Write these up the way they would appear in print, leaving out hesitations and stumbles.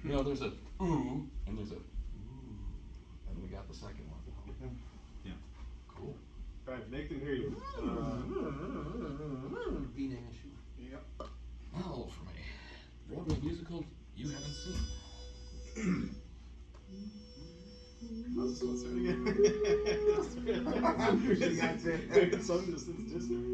No, there's a ooh and there's a ooh, and we got the second one. Yeah. Cool. Alright, Nick can hear you. B-name issue. Yep. Now for me. Broadway musical you haven't seen. How's this one start again? Some distance distance.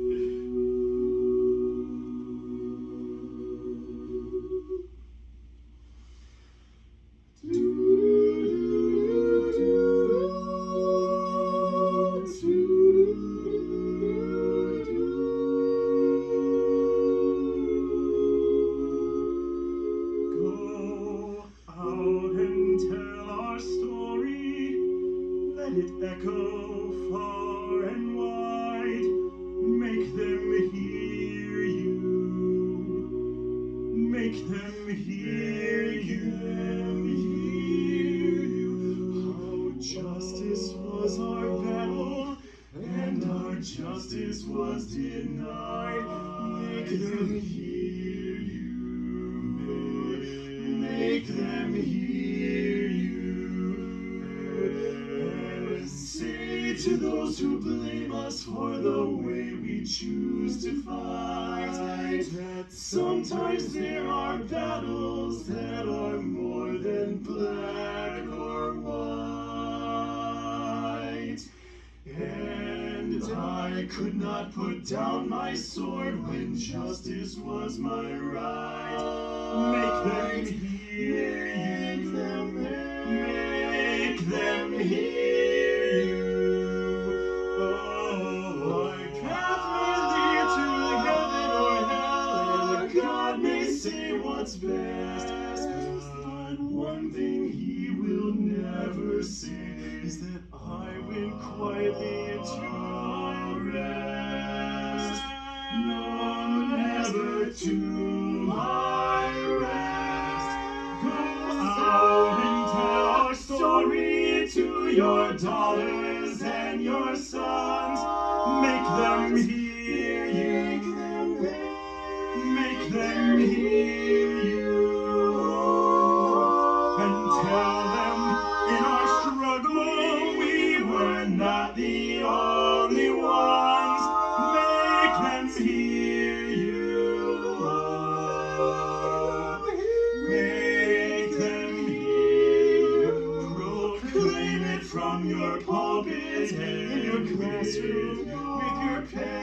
To those who blame us for the way we choose to fight, that sometimes there are battles that are more than black or white. And I could not put down my sword when justice was my right. Make them hear you. Make them hear you. What's best, but one thing he will never say is that I went quietly into my rest. No, never to my rest. Go out and tell our story to your daughters and your sons. Make them hear you. Make them hear you, and tell them in our struggle we were not the only ones. Make them hear you. Make them hear you. Proclaim it from your pulpit in your classroom with your pen.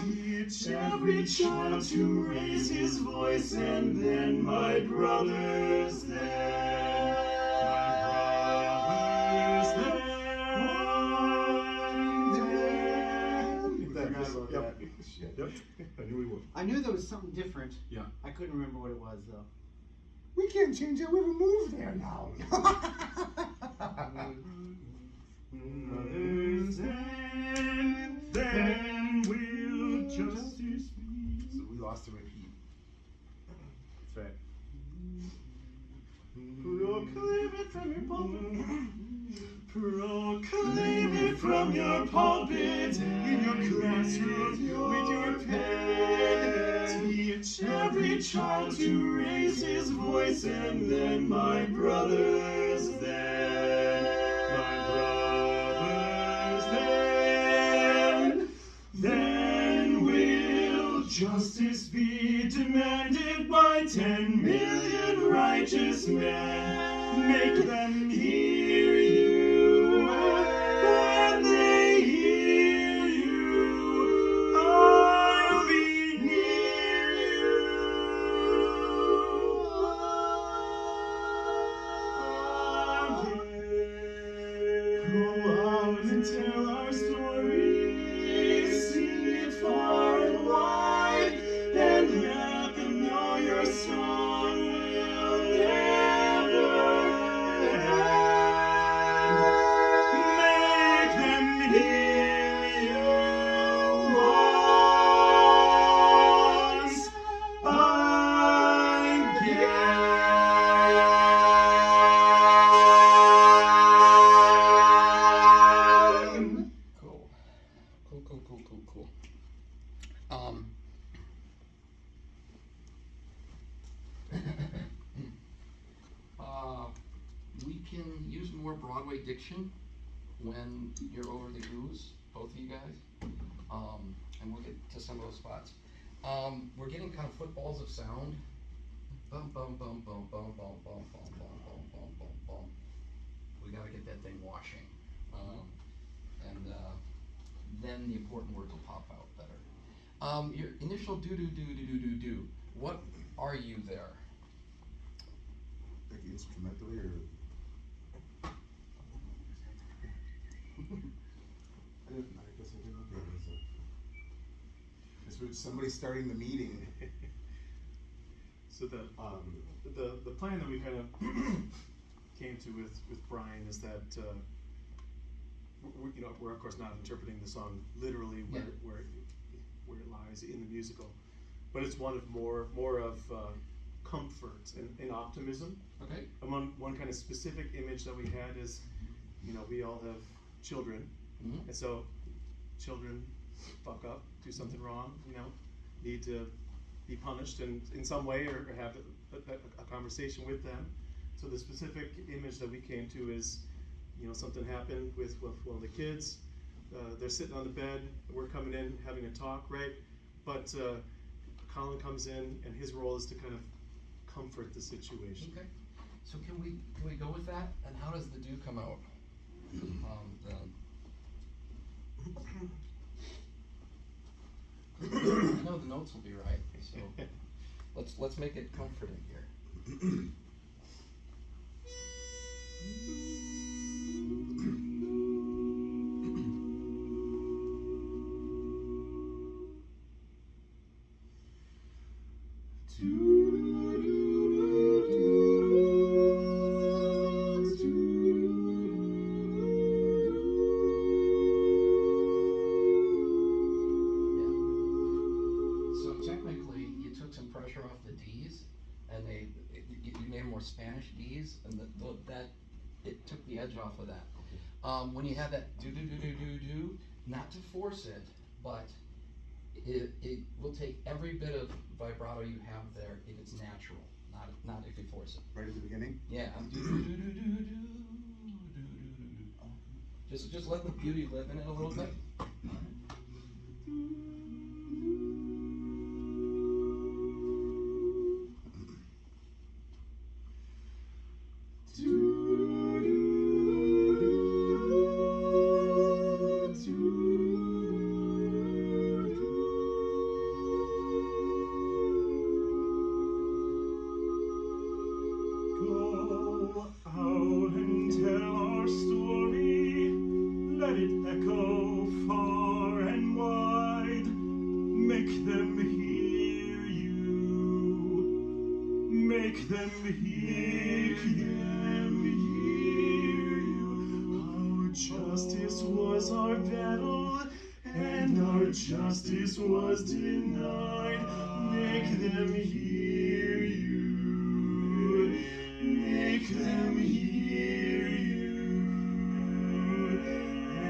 Teach every child to raise his voice, and then my brothers there. Yep. I knew we would. I knew there was something different. Yeah. I couldn't remember what it was, though. We can't change it. We haven't moved there now. Brothers, then will justice be. So we lost the repeat. That's right. Proclaim it from your pulpit. Proclaim it from your pulpit in your classroom with your pen. Teach every child to raise his voice, and then my brothers then will justice be demanded by 10 million righteous men. Make them hear you. When they hear you, I'll be near you. Go out and tell our story, sing it far and wide, and let them know your song will never end. Make them hear you once again. Cool. Cool. can use more Broadway diction when you're over the ooze, both of you guys. And we'll get to some of those spots. We're getting kind of footballs of sound. Bum bum bum bum bum bum bum bum bum bum bum bum bum. We gotta get that thing washing. And then the important words will pop out better. Your initial do do do do do do do. What are you there? Like instrumentally or? I guess I didn't look at it as a. It's somebody starting the meeting. So the plan that we kind of came to with Brian is that we're of course not interpreting the song literally where it lies in the musical, but it's one of more of comfort and optimism. Okay. And one kind of specific image that we had is, we all have children, Mm-hmm. and so children fuck up, do something wrong, need to be punished in some way or have a conversation with them. So the specific image that we came to is, something happened with one of the kids. They're sitting on the bed. We're coming in having a talk, right? But Colin comes in, and his role is to kind of comfort the situation. Okay. So can we go with that? And how does the do come out? I know the notes will be right, so let's make it comforting here. Spanish D's, and that it took the edge off of that. When you have that do do do do do do, not to force it, but it will take every bit of vibrato you have there if it's natural, not if you force it. Right at the beginning? Yeah. Do do do do do do do do. Just let the beauty live in it a little bit. Justice was denied. Make them hear you. Make them hear you.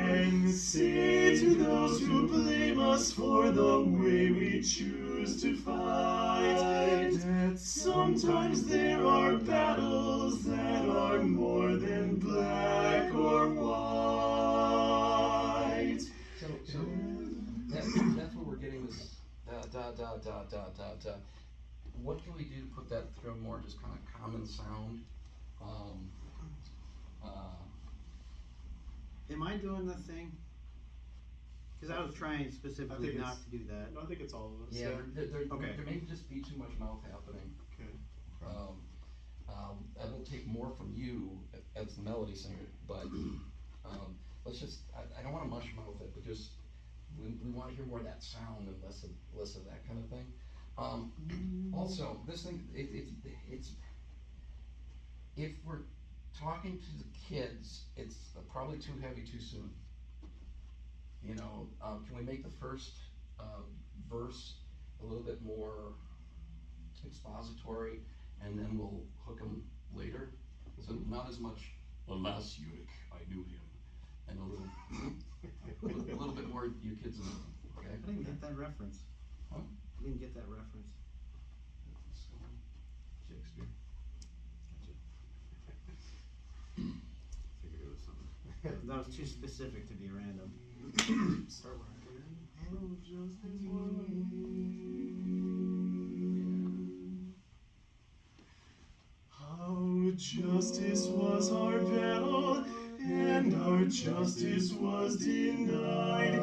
And say to those who blame us for the way we choose to fight, that sometimes there are battles that are more than black or white. So that's where we're getting this da. What can we do to put that through more just kind of common sound? Am I doing the thing? Because I was trying specifically not to do that. No, I think it's all of us. Yeah, Okay. there may just be too much mouth happening. Okay. I will take more from you as the melody singer, but let's just, I don't want to mush mouth it, but just, we want to hear more of that sound and less of that kind of thing. Also, this thing, it's if we're talking to the kids, it's probably too heavy too soon. Can we make the first verse a little bit more expository, and then we'll hook them later? So not as much, alas, eunuch, I knew him, and a little bit more you kids know. Okay. I didn't get that reference. Huh? I didn't get that reference. Shakespeare. That was too specific to be random. Start where I How justice was our battle, and our justice was denied.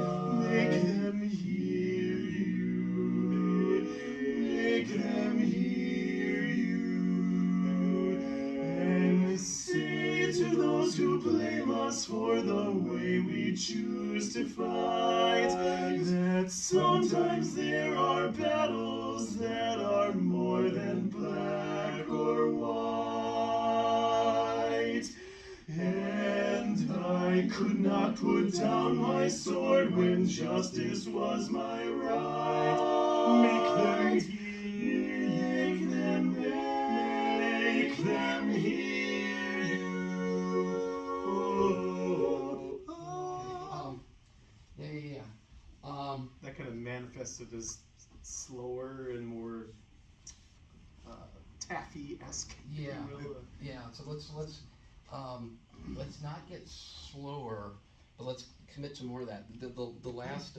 Make them hear you, make them hear you, and say to those who blame us for the way we choose to fight, that sometimes there are battles that are more than black or white. And I could not put down my sword when justice was my right. Make them hear, make them hear you. Yeah. That kind of manifested as slower and more taffy-esque. if you Yeah. will. Yeah, so let's not get slower, but let's commit to more of that. The last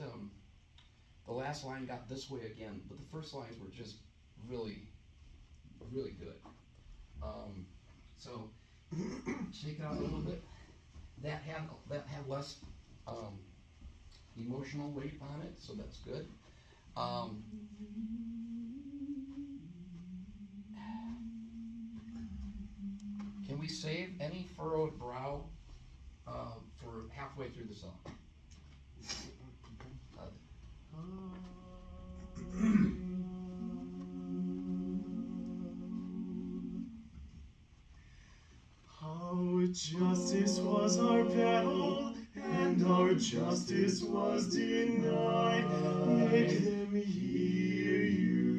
line got this way again, but the first lines were just really, really good. So shake it out a little bit. That had less emotional weight on it, so that's good. Can we save any furrowed brow for halfway through the song? How justice was our battle, and our justice was denied. Make them hear you,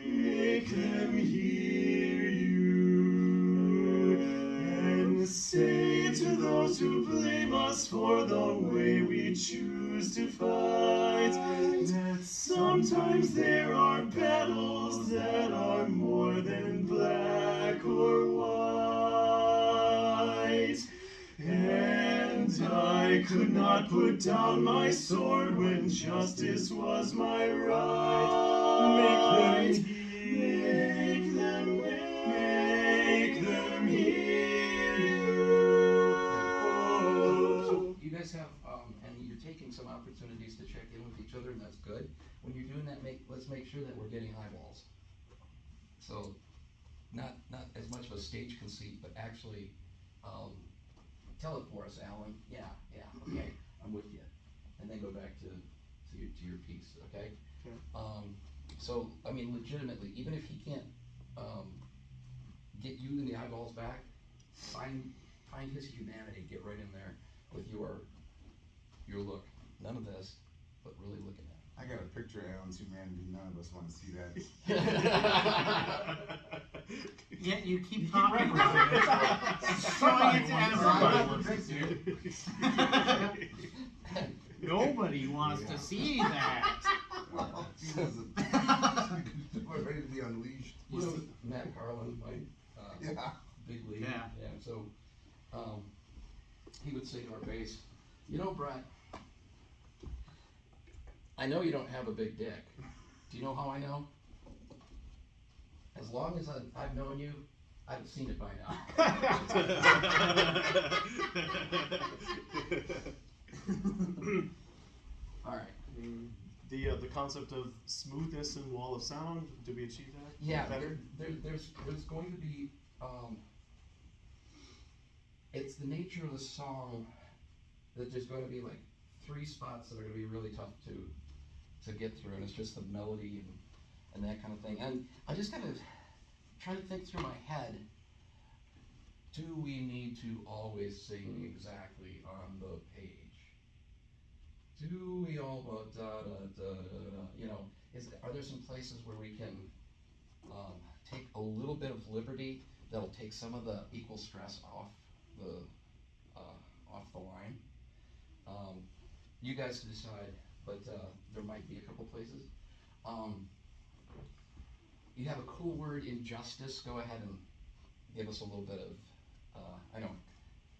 make them hear you, and say to those who blame us for the way we choose to fight, that sometimes there are battles that are more than black or white. And I could not put down my sword when justice was my right. Make them hear you. So you guys have, and you're taking some opportunities to check in with each other, and that's good. When you're doing that, let's make sure that we're getting eyeballs. So, not as much of a stage conceit, but actually, tell it for us, Alan. Yeah, okay, I'm with you. And then go back to your piece, okay? Okay. So, I mean, legitimately, even if he can't, get you and the eyeballs back, find his humanity, get right in there with your look. None of this, but really looking at I got a picture of Alan's humanity. None of us want to see that. Yet you keep talking about it, showing it to everybody. Nobody wants to see that. We're ready to be unleashed. You see Matt Carlin, my Yeah. big league. Yeah. So, he would say to our base, you know, Brett, I know you don't have a big dick. Do you know how I know? As long as I've known you, I've seen it by now. All right. The concept of smoothness and wall of sound, did we achieve that? Yeah, Better? there's going to be, it's the nature of the song that there's going to be like 3 spots that are going to be really tough to get through, and it's just the melody and that kind of thing. And I just kind of trying to think through my head, do we need to always sing exactly on the page? Do we all da da da da da? You know, are there some places where we can take a little bit of liberty that'll take some of the equal stress off the line? You guys can decide, but there might be a couple places. You have a cool word, injustice. Go ahead and give us a little bit of, I know,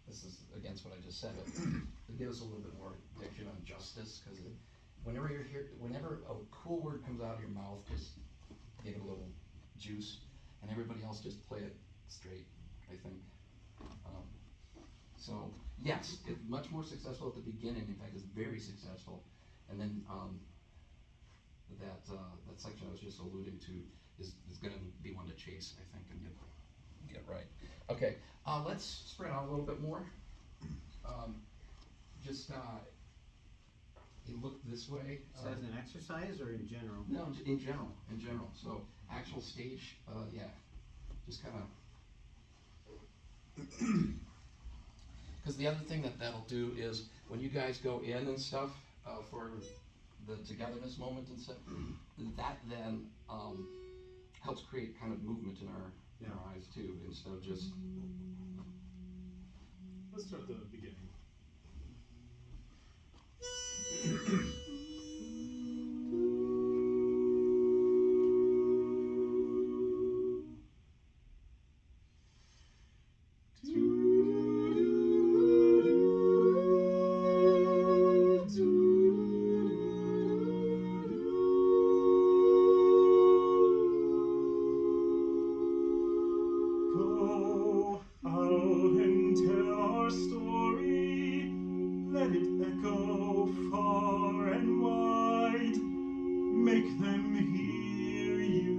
this is against what I just said, but to give us a little bit more diction on justice, cause whenever you're here, whenever a cool word comes out of your mouth, just give it a little juice, and everybody else just play it straight, I think. So, yes, it's much more successful at the beginning, in fact, it's very successful, and then, that section I was just alluding to is gonna be one to chase, I think, and get right. Okay, let's spread out a little bit more. You look this way. Is that an exercise or in general? No, in general, so actual stage, yeah, just kinda. Cause the other thing that'll do is, when you guys go in and stuff, for the togetherness moment and stuff, that then, helps create kind of movement in our eyes too, instead of just. Let's start at the beginning. Go out and tell our story. Let it echo far and wide. Make them hear you.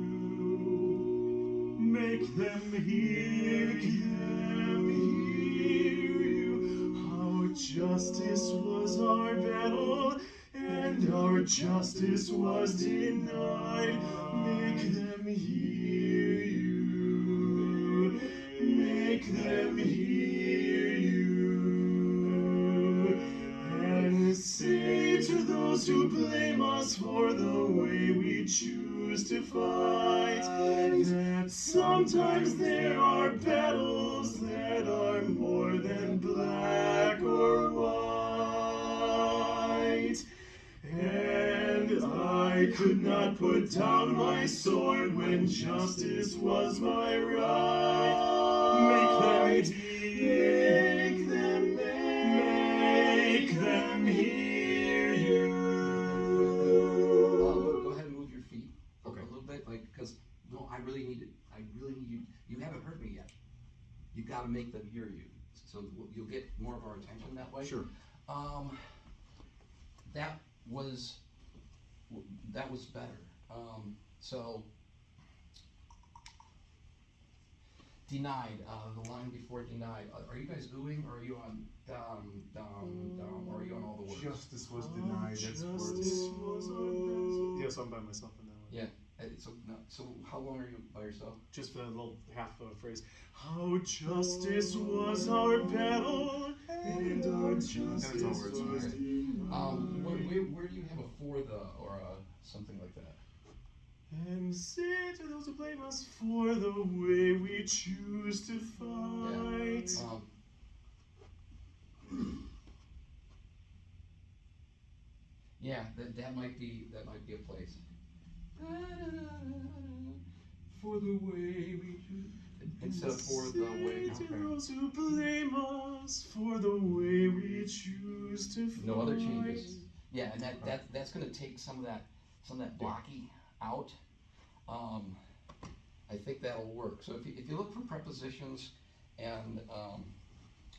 Make them hear you. How justice was our battle, and our justice was denied. Make them hear you. Make them hear you. And say to those who blame us for the way we choose to fight, that sometimes there are battles that are more than black or white. And I could not put down my sword when justice was my right. Make them hear you. Go ahead and move your feet a little bit, like, cause, no, I really need you, you haven't heard me yet. You gotta make them hear you, so you'll get more of our attention that way. Sure. That was better, so. Denied, the line before denied, are you guys oohing, or are you on or are you on all the words? Justice was denied, that's Justice words. was our battle. Yes, I'm by myself on that one. Yeah, so how long are you by yourself? Just the little half of a phrase. How justice was our battle, and our justice That's all words, was okay. denied. Where do you have a for the, or something like that? And say to those who blame us for the way we choose to fight. Yeah, that might be a place. For the way we choose, instead of for the way. Say to those who blame us for the way we choose to fight. No other changes. Yeah, and that's gonna take some of that blocky out. I think that'll work. So if you look for prepositions and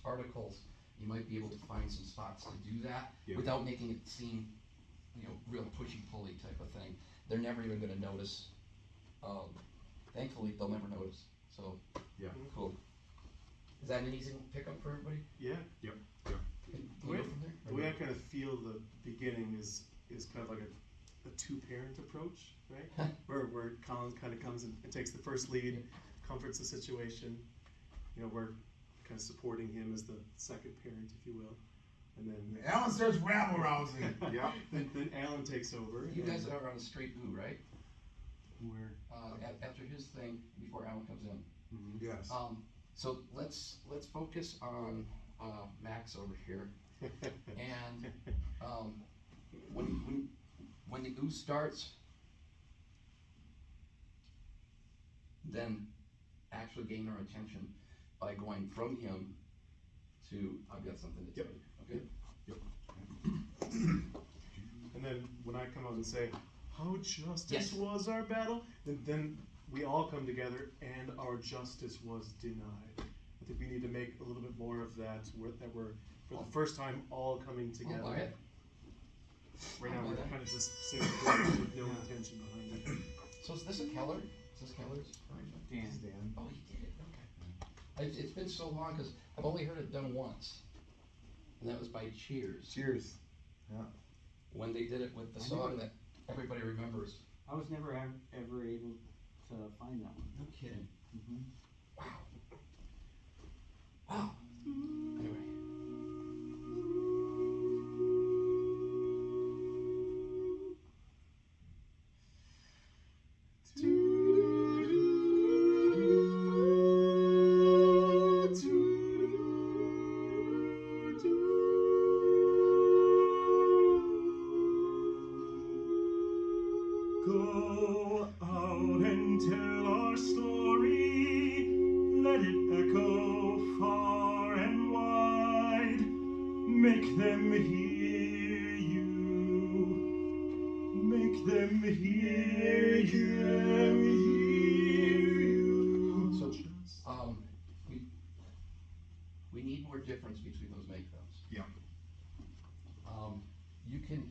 articles, you might be able to find some spots to do that without making it seem, real pushy-pulley type of thing. They're never even gonna notice. Thankfully, they'll never notice. So, Yeah. cool. Is that an easy pickup for everybody? Yeah. Yep. Can we go from there? The way I kind of feel the beginning is kind of like a two-parent approach, right? where Colin kind of comes and takes the first lead, comforts the situation. We're kind of supporting him as the second parent, if you will, and then Alan starts rabble rousing. Yeah. then Alan takes over. You and- guys are on a straight ooh, right? Where? After his thing, before Alan comes in. Yes. So let's focus on Max over here, and when the ooh starts, then actually gain our attention by going from him to, I've got something to tell Yep. you, okay? And then when I come out and say, how justice Yes. was our battle, then we all come together and our justice was denied. I think we need to make a little bit more of that, that we're, for the first time, all coming I'll together. buy it. Right now, I'll buy we're that. kind of just saying it with no intention behind it. So is this a Keller? Is this Keller's arrangement? Dan. This is Dan. Oh, he did it, okay. It's been so long, cause I've only heard it done once. And that was by Cheers, Cheers. Yeah. when they did it with the song that everybody remembers. I was never ever able to find that one. No kidding. Mm-hmm. Wow. Wow. Anyway. Go out and tell our story. Let it echo far and wide. Make them hear you. Make them hear you. So, we need more difference between those make thems. Yeah. You can,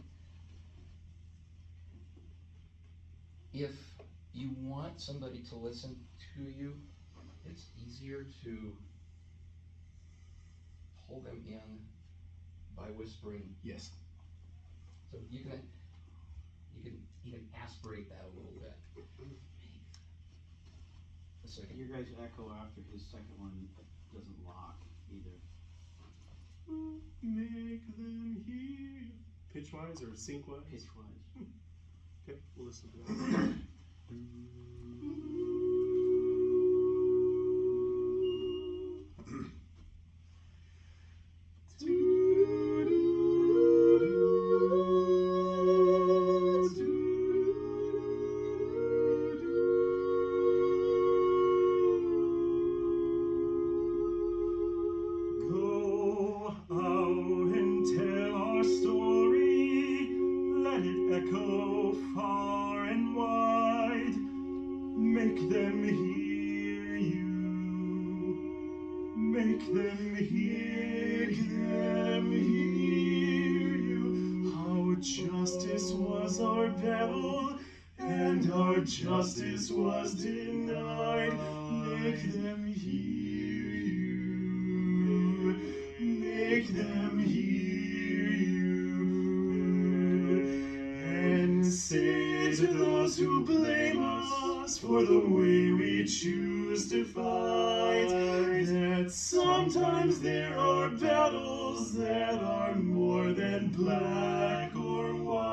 if you want somebody to listen to you, it's easier to pull them in by whispering. Yes. So you can even aspirate that a little bit. A second. Your guys' echo after his second one doesn't lock either. Make them hear. Pitch-wise or sync-wise? Pitch-wise. Okay, we'll listen to that. Go out and tell our story. Let it echo far and wide. Make them hear you. Make them hear you. How justice was our battle, and our justice was denied. Make them hear you. Make them hear you. And say to those who blame us for the way we choose to fight, that sometimes there are battles that are more than black or white.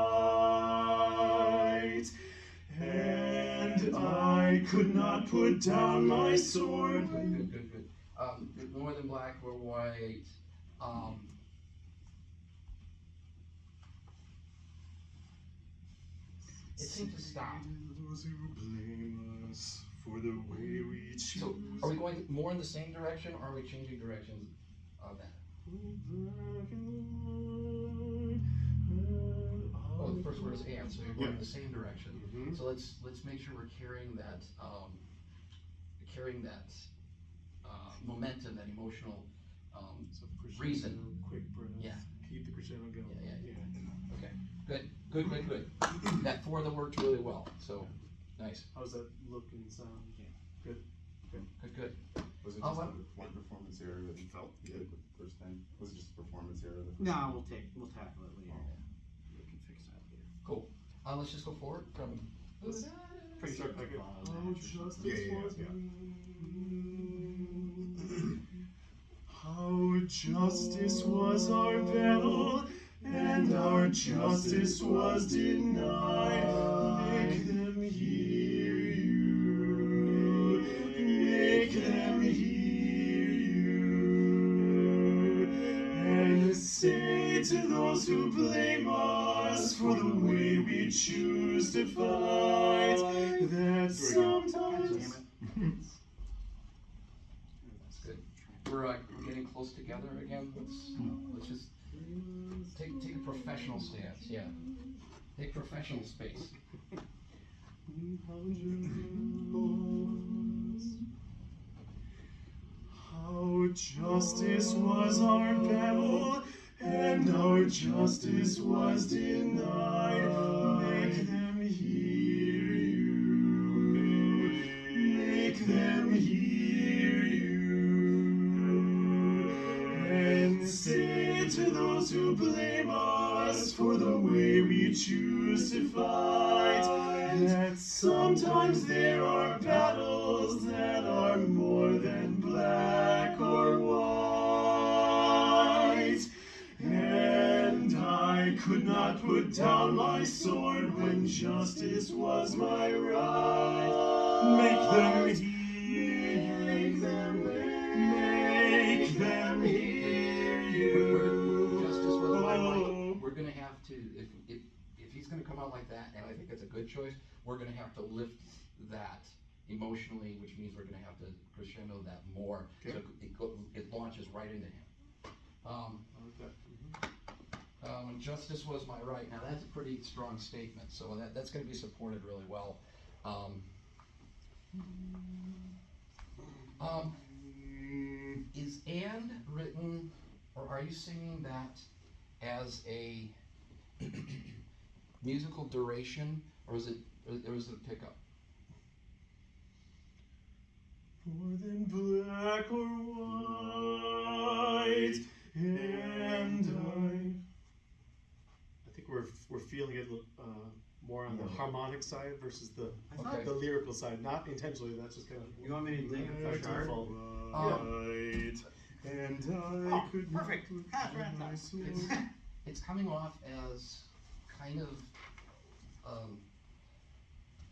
And I could not put down my sword. Good. More than black or white. It seemed to stop. Those who blame us for the way we choose. So, are we going more in the same direction, or are we changing directions of that? Oh, the first word is and, so you're going in the same direction. Mhm. So let's make sure we're carrying that momentum, that emotional, So crescendo, reason. quick breath. Yeah. Keep the crescendo going. Yeah. Okay, good. That four that worked really well, so, nice, How's that look and sound? good. Was it Oh, just what? the one performance area that you felt good the first time? Was it just a performance area the first No, time? we'll tackle it later. We can fix that later. Cool. Let's just go forward from. Pretty sure like it. How justice Yeah. was How justice was our battle, and our justice was denied. Make them hear you. Make them hear you. And say to those who blame us for the way we choose to fight, that sometimes. That's good. we're getting close together again, let's just take a professional stance, yeah. Take professional space. How justice was our battle, and our justice was denied. Make them hear you. Make them hear you. And say to those who blame us for the way we choose to fight, that sometimes there are battles that are more than black or white. And I could not put down my sword when justice was my right. Make them hear, make them hear you. Justice was my right. We're gonna have to, if he's gonna come out like that, and I think it's a good choice, we're gonna have to lift that emotionally, which means we're gonna have to crescendo that more, so it launches right into him. And justice was my right. Now that's a pretty strong statement, so that's gonna be supported really well. Is "and" written, or are you singing that as a musical duration, or is it a pickup? More than black or white, and I think we're feeling it more on the harmonic side versus the Okay. the lyrical side. Not intentionally. That's just kind of. You want me to leave it by for sure? default. Right. And I Oh, could perfect. not Ah, put right, my right. sword- It's coming off as kind of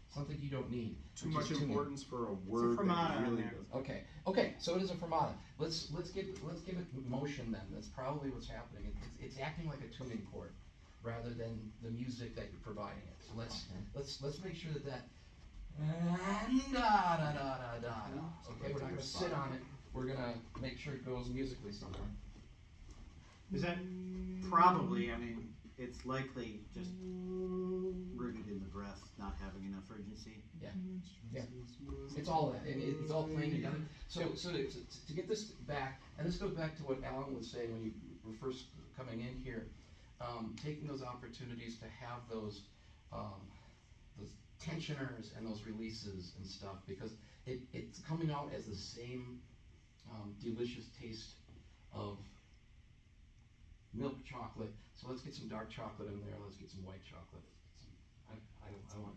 something you don't need. Too which much is tuning. importance for a word fermata that in really there. doesn't. Okay, so it is a fermata. Let's give it motion then. That's probably what's happening. It's acting like a tuning chord rather than the music that you're providing it. So let's make sure that da da da da da. Okay, we're not gonna sit on it. We're gonna make sure it goes musically somewhere. Is that probably, I mean, it's likely just rooted in the breath, not having enough urgency. Yeah. It's all that. It's all playing together. So to get this back, and this goes back to what Alan was saying when you were first coming in here, taking those opportunities to have those tensioners and those releases and stuff, because it's coming out as the same delicious taste of milk chocolate. So let's get some dark chocolate in there. Let's get some white chocolate. I want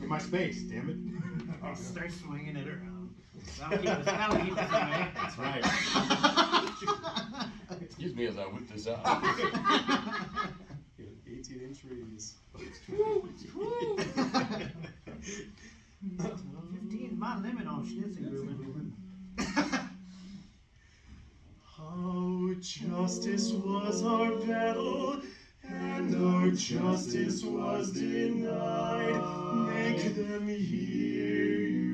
In my space, damn it. Start swinging it around. That'll keep us away. That's right. Excuse me as I whip this out. 18-inch radius. 15 is my limit on Schnitzengrubben. How justice was our battle, and our justice was denied. Make them hear you.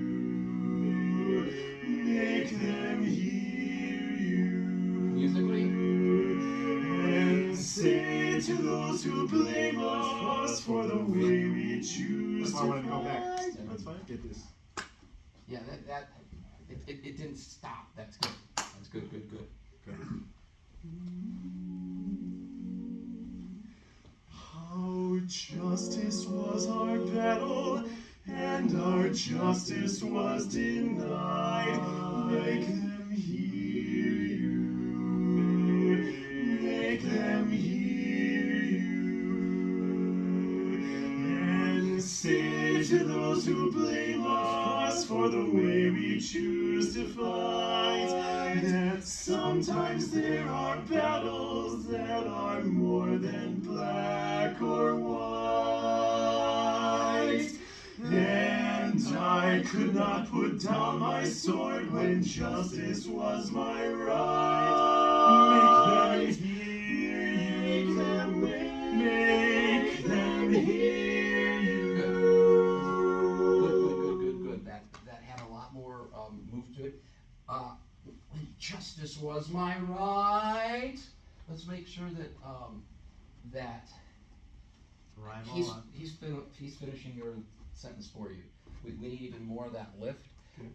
Make them hear you. Musically? And say to those who blame us for the way we choose That's why I wanted to go back. fight. That's fine. Get this. Yeah, it didn't stop. That's good. That's good. How justice was our battle, and our justice was denied. Make them hear you. Make them hear you. And say to those who blame us for the way we choose to fight, that sometimes there are battles that are more than black or white. And I could not put down my sword when justice was my right. Make them hear, make them hear. was my right. Let's make sure that, that Rival he's, on. he's finishing your sentence for you. We need even more of that lift. Okay.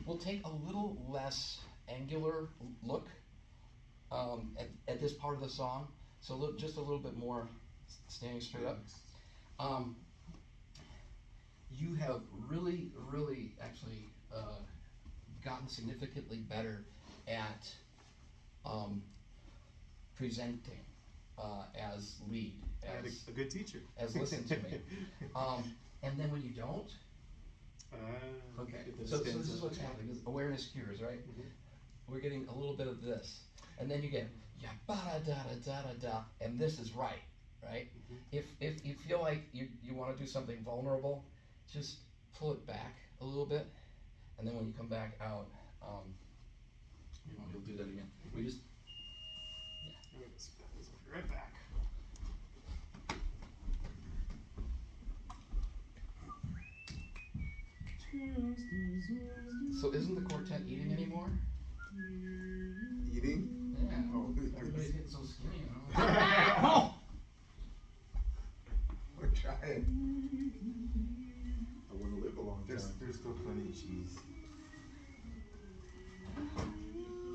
We'll take a little less angular look, at this part of the song. So just a little bit more standing straight up. You have really, really actually, gotten significantly better at, presenting, as lead, I had as a good teacher. as listen to me. And then when you don't, okay, get the so this stanza. is what's happening, is awareness cures, right? Mhm. We're getting a little bit of this, and then you get ya ba da da da da da da, and this is right, right? Mhm. If you feel like you want to do something vulnerable, just pull it back a little bit, and then when you come back out, you'll do that again. We just I'm gonna spin this right back. so isn't the quartet eating anymore? Eating? Yeah. Oh, Everybody's getting so skinny. We're trying. I want to live a long There's time. still plenty of cheese.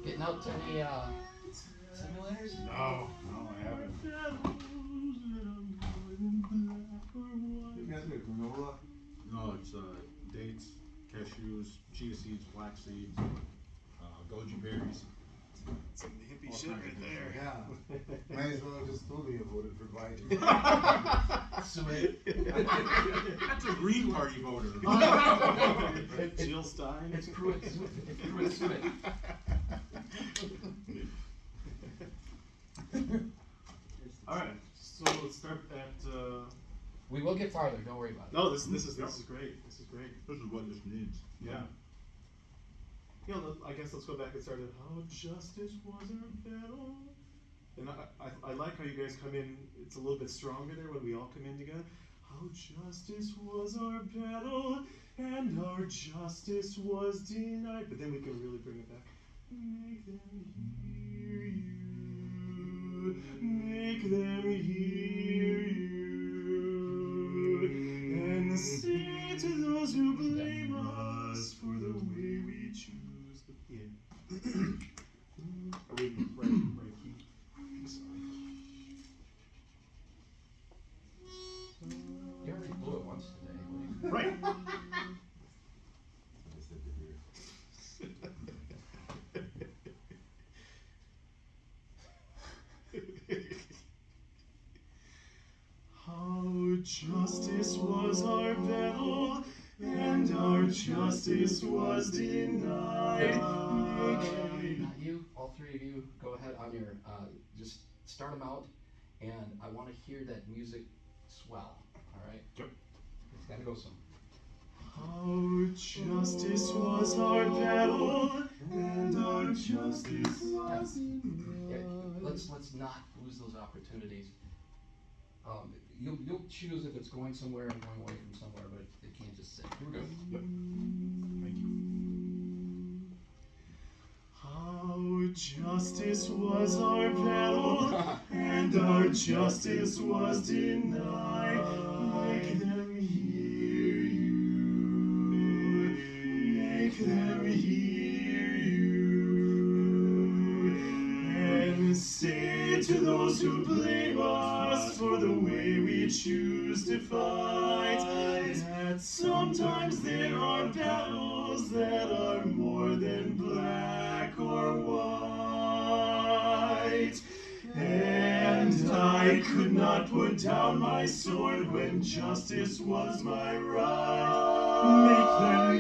Getting out to any simulators? No, I haven't. You guys make granola? No, it's dates, cashews, chia seeds, flax seeds, goji berries. Some hippie All shit kinds right of there. Yeah. Might as well have just told me I voted for Biden. Sweet. That's a Green Party voter. Jill Stein. It's Pruitt. It's Pruitt Seward. All right, so let's start at. We will get farther. Don't worry about it. No, this is great. This is great. This is what this needs. Yeah. You know, I guess let's go back and start at how justice was our battle. And I like how you guys come in. It's a little bit stronger there when we all come in together. How justice was our battle, and our justice was denied. But then we can really bring it back. Make them hear you. Make them hear you. And say to those who blame us for the way we choose the end. Are we right key? Sorry. You already blew it once today. What do you- Right. I just had to hear it. How justice was our battle, and our justice was denied. Not you. All three of you. Go ahead on your. Just start them out, and I want to hear that music swell. All right. Yep. It's got to go some. How justice was our battle, and our justice was Yeah, denied. let's not lose those opportunities. You'll choose if it's going somewhere and going away from somewhere, but it can't just sit. Here we go. Thank you. How justice was our battle, and our justice was denied. Make them hear you. Make them hear you. And say to those who blame us for the way we choose to fight, that sometimes there are battles that are more than black or white. And I could not put down my sword when justice was my right.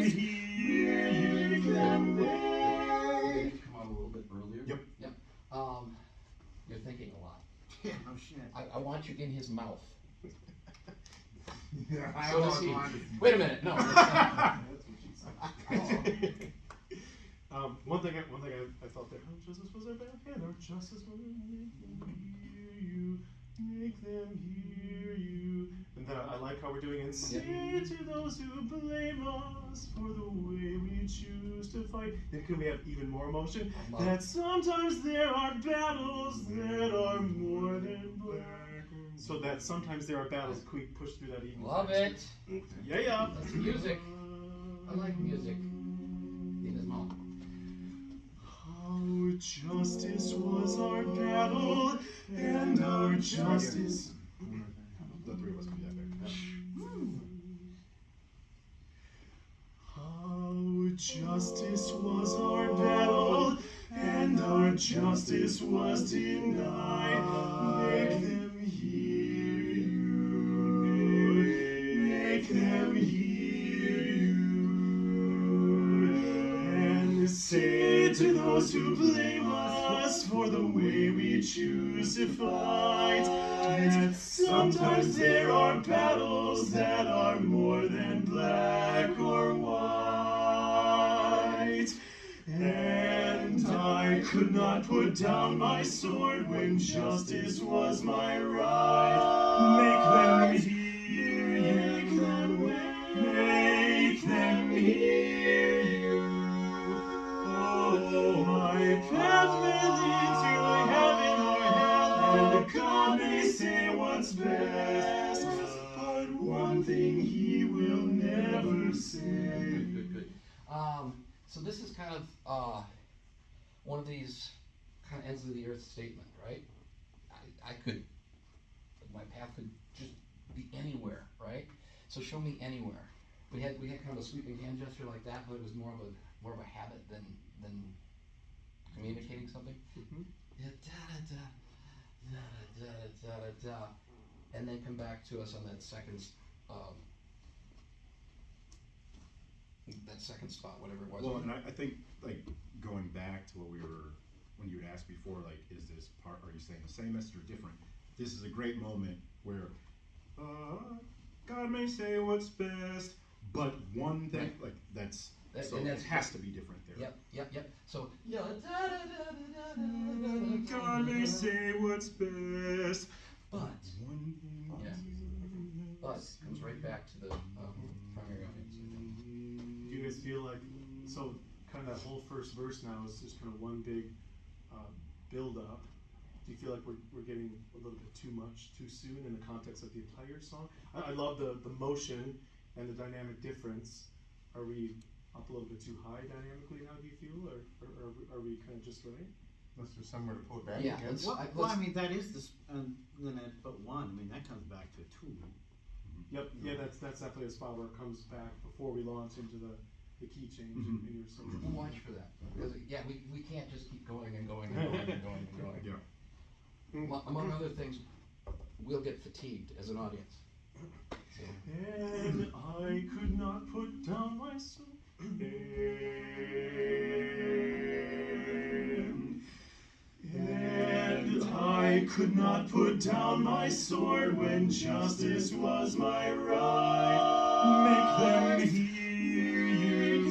Make them hear you. Make them Maybe come out a little bit earlier. Yep. Yep. You're thinking a lot. Yeah, no shit. I want you in his mouth. Yeah, I So does always he. wanted to see Wait a that. minute. No. One thing I thought there, how justice was our battle, and our justice was make them hear you, make them hear you. And then I I like how we're doing it. Say to those who blame us for the way we choose to fight. Then can we have even more emotion? That sometimes there are battles that are more than black. So that sometimes there are battles. Can we push through that even? Love it. Yeah, yeah. That's music. I like music. Leave his mouth. Our justice was our battle, and our justice. The three of us can do that back. Our justice was our battle, and our justice was denied. Make them hear you. Make them hear you. And say to those who blame us for the way we choose to fight, that sometimes there are battles that are more than black or white. And I could not put down my sword when justice was my right. Make them hear you. Make them hear you. Oh, my path may lead to heaven or hell, and God may say what's best, but one thing He will never say. Good. So this is kind of one of these kind of ends of the earth statement, right? I could, my path could just be anywhere, right? So show me anywhere. We had kind of a sweeping hand gesture like that, but it was more of a habit than communicating something. Yeah, da, and then come back to us on that second spot, whatever it was. Well, and I think, like, going back to what we were, when you had asked before, like, is this part, are you saying the same message or different? This is a great moment where, God may say what's best, but one thing, Right. like, that's, That- so and it that's- has to be different there. Yep. So, God may say what's best, but One thing. Yeah. Comes right back to the primary audience. I think. Do you guys feel like, so kind of that whole first verse now is just kind of one big build up? Do you feel like we're getting a little bit too much too soon in the context of the entire song? I love the motion and the dynamic difference. Are we up a little bit too high dynamically now, do you feel, or are we kind of just right? Unless there's somewhere to pull it back Yeah, against. Well, I mean, that is this, then at but one, I mean, that comes back to a two. Yep, yeah, that's definitely a spot where it comes back before we launch into the key change in your song. We'll watch for that, because, we can't just keep going and going and going and going and going. Yeah. Among other things, we'll get fatigued as an audience. So, And I could not put down my sword. And I could not put down my sword when justice was my right. Make them hear you.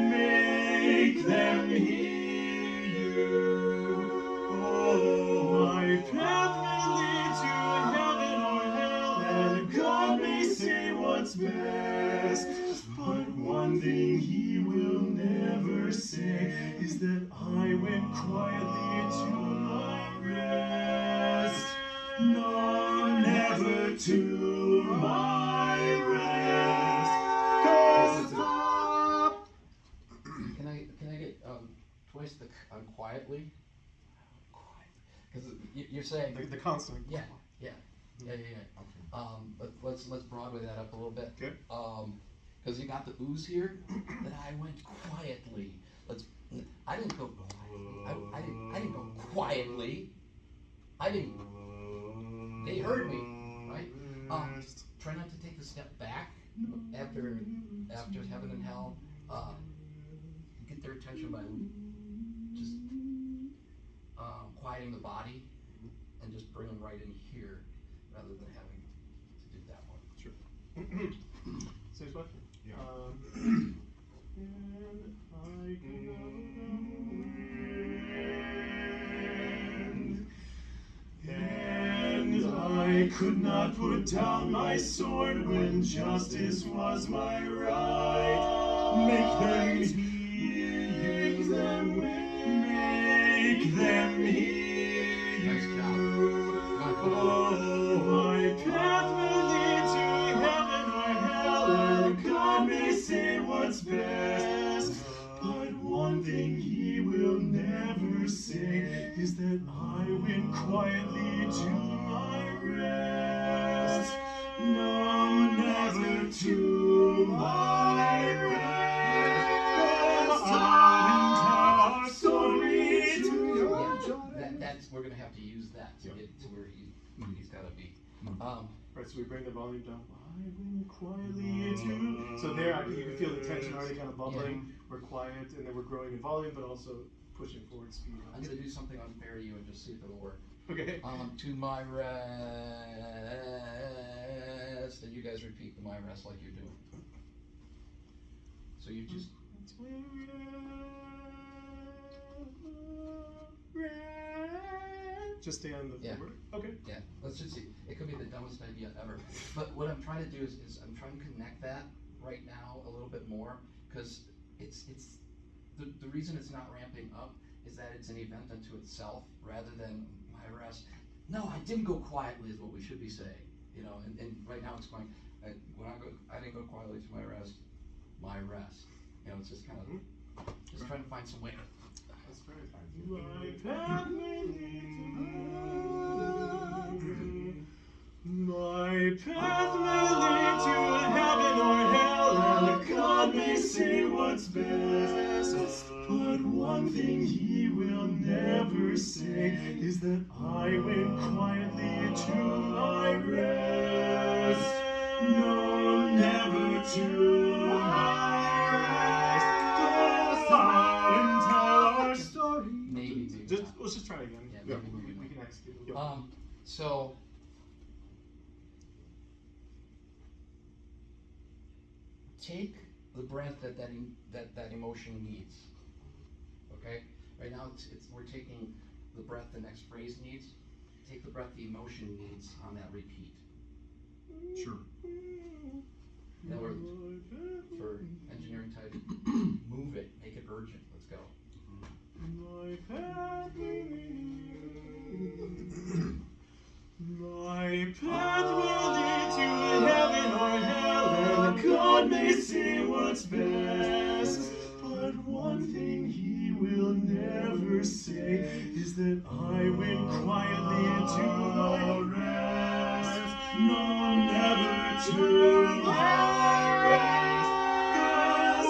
Make them hear you. Oh, my path may lead to heaven or hell, and God may say what's best. But one thing He will never say is that I went quietly to my rest. No, never to my rest. 'Cause stop. can I get twice the quietly? Because you're saying The consonant. yeah. But let's Broadway that up a little bit. Okay. Because you got the ooze here, that I went quietly. I didn't go quietly. They heard me, right? Try not to take the step back after heaven and hell. Get their attention by just quieting the body and just bring them right in here, rather than having to do that one. Sure. Same spot? Yeah. And I I could not put down my sword when justice was my right. Make them hear you, make them hear you. Nice job. Oh, my path will lead to heaven or hell, and God may say what's best. But one thing he will never say is that I went quietly to my rest. No, never to my rest. And our story to your That's we're gonna have to use that to get to where he's gotta be. Right, so we bring the volume down. I went quietly to. So there, you can feel the tension already kind of bubbling. We're quiet, and then we're growing in volume, but also pushing forward speed. I'm gonna do something unfair to you and just see if it'll work. Okay. To my rest, and you guys repeat the my rest like you're doing. So you just Just stay on the Yeah. word. Okay. yeah. Let's just see. It could be the dumbest idea ever, but what I'm trying to do is I'm trying to connect that right now a little bit more because it's the reason it's not ramping up is that it's an event unto itself rather than my rest. No, I didn't go quietly is what we should be saying, you know. And right now it's going. When I didn't go quietly to my rest. My rest. You know, it's just kind of just trying to find some way. That's right. My path may lead to heaven or hell, and God may say what's best. But one thing he will never say is that I went quietly to my rest. No, never to my rest. Go and tell our story. Maybe. Let's just try it again. Yeah, maybe we We can execute it. So take the breath that emotion needs. Okay? Right now we're taking the breath the next phrase needs. Take the breath the emotion needs on that repeat. Sure. In other words, for engineering type, move it, make it urgent. Let's go. My path will lead to heaven or hell, and God may say what's best. But one thing he will never say is that I went quietly to my rest. No, never to my rest.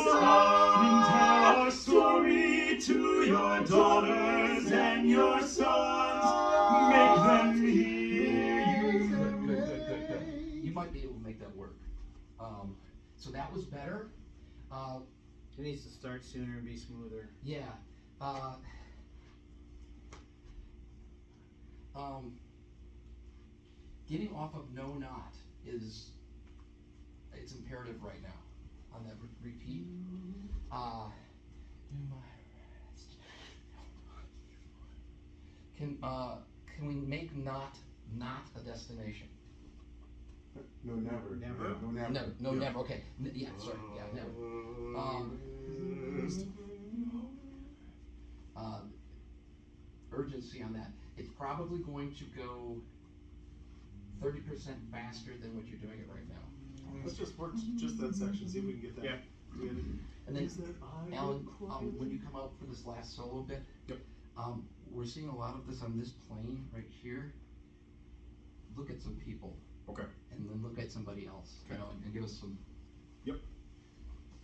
Go on and tell our story to your daughters and your sons. Make them hear you. Good. You might be able to make that work. So that was better. It needs to start sooner and be smoother. Yeah. Getting off of no not it's imperative right now on that repeat. Can we make not a destination? No, never. Never? No, never. No, never. Okay. Yeah, sorry. Yeah, never. Urgency on that. It's probably going to go 30% faster than what you're doing it right now. Let's just work just that section. See if we can get that. Yeah. together. And then, Is that I Alan, will quietly- when you come out for this last solo bit, Yep. we're seeing a lot of this on this plane right here. Look at some people, Okay. and then look at somebody else, you know, and give us some.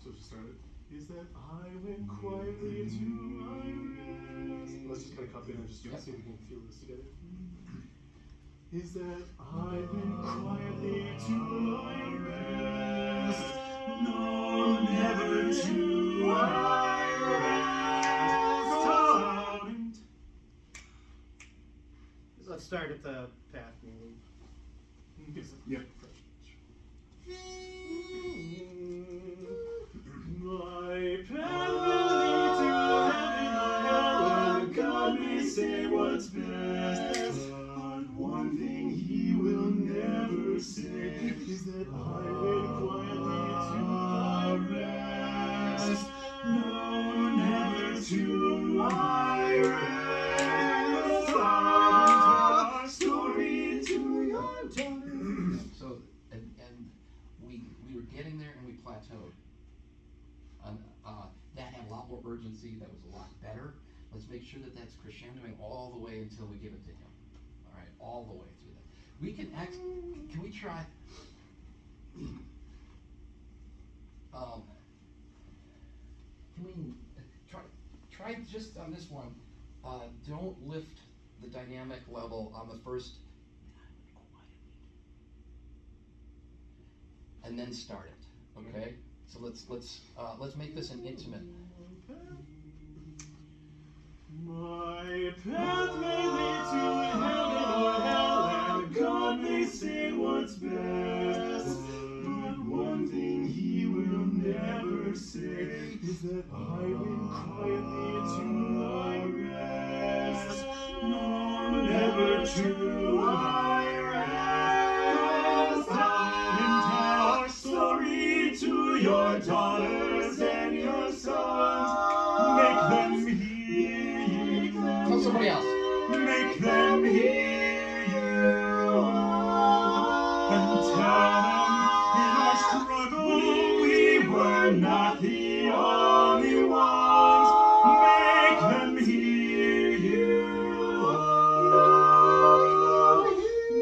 So just start it. Is that I went quietly to my rest? Let's just kind of copy it and just Yep. see if we can feel this together. Is that I went quietly to my rest? No, never to my rest. Let's start at the path maybe. Yep. My path will lead to heaven or hell, and God may say what's best. But one thing he will never say is that I went quietly to my rest. No, never to my rest. Our story to your daughter. So, and we were getting there and we plateaued. And, that had a lot more urgency, that was a lot better. Let's make sure that that's crescendoing all the way until we give it to him. All right, all the way through that. We can can we try? Can we try just on this one? Don't lift the dynamic level on the first, and then start it. Okay. So let's make this an intimate. My path may lead to heaven or hell, and God may say what's best. But one thing He will never say is that I went quietly to my rest. No, never to my rest. And tell our story to your daughters and your sons. Make them hear you. Tell somebody else. Make them hear you. And tell them in our struggle we were not the only ones. Make them hear you.